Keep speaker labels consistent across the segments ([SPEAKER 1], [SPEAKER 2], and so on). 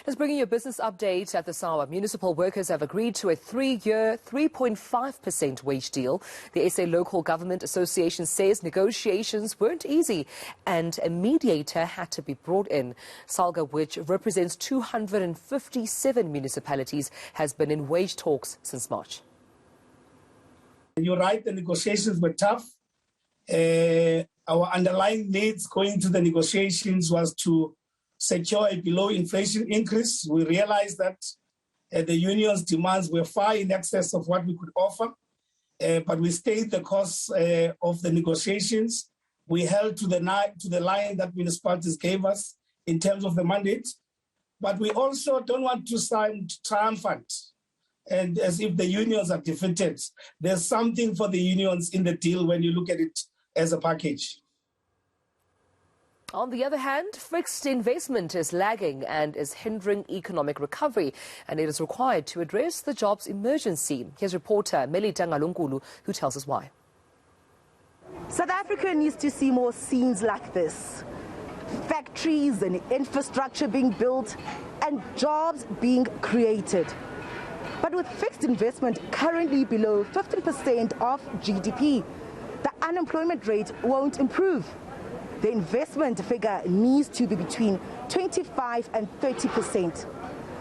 [SPEAKER 1] Let's bring you a business update at the SAWA. Municipal workers have agreed to a 3-year, 3.5% wage deal. The SA Local Government Association says negotiations weren't easy and a mediator had to be brought in. SALGA, which represents 257 municipalities, has been in wage talks since March.
[SPEAKER 2] You're right, the negotiations were tough. Our underlying needs going to the negotiations was to secure a below inflation increase. We realized that the union's demands were far in excess of what we could offer, but we stayed the course of the negotiations. We held to the line that municipalities gave us in terms of the mandate, but we also don't want to sound triumphant and as if the unions are defeated. There's something for the unions in the deal when you look at it as a package.
[SPEAKER 1] On the other hand, fixed investment is lagging and is hindering economic recovery, and it is required to address the jobs emergency. Here's reporter mediator, who tells us why.
[SPEAKER 3] South Africa needs to see more scenes like this. Factories and infrastructure being built and jobs being created. But with fixed investment currently below 15% of GDP, the unemployment rate won't improve. The investment figure needs to be between 25 and 30%.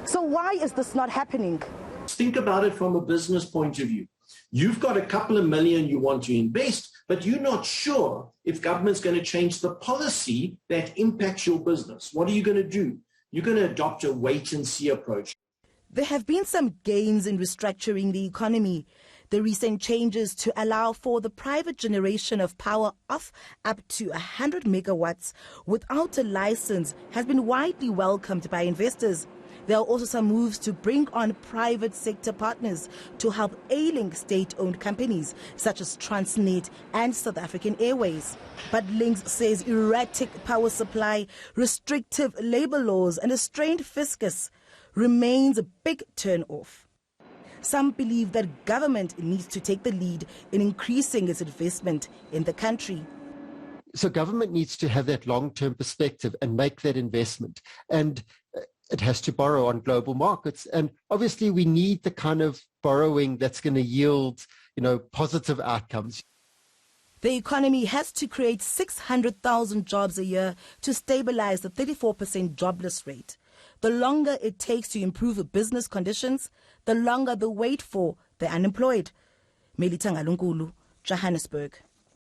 [SPEAKER 3] So why is this not happening?
[SPEAKER 4] Think about it from a business point of view. You've got a couple of million you want to invest, but you're not sure if government's going to change the policy that impacts your business. What are you going to do? You're going to adopt a wait-and-see approach.
[SPEAKER 3] There have been some gains in restructuring the economy. The recent changes to allow for the private generation of power of up to 100 megawatts without a license has been widely welcomed by investors. There are also some moves to bring on private sector partners to help ailing state-owned companies such as Transnet and South African Airways. But Links says erratic power supply, restrictive labor laws and a strained fiscus remains a big turn-off. Some believe that government needs to take the lead in increasing its investment in the country.
[SPEAKER 5] So government needs to have that long-term perspective and make that investment. And it has to borrow on global markets. And obviously we need the kind of borrowing that's going to yield, positive outcomes.
[SPEAKER 3] The economy has to create 600,000 jobs a year to stabilize the 34% jobless rate. The longer it takes to improve business conditions, the longer the wait for the unemployed. Mediator, Johannesburg.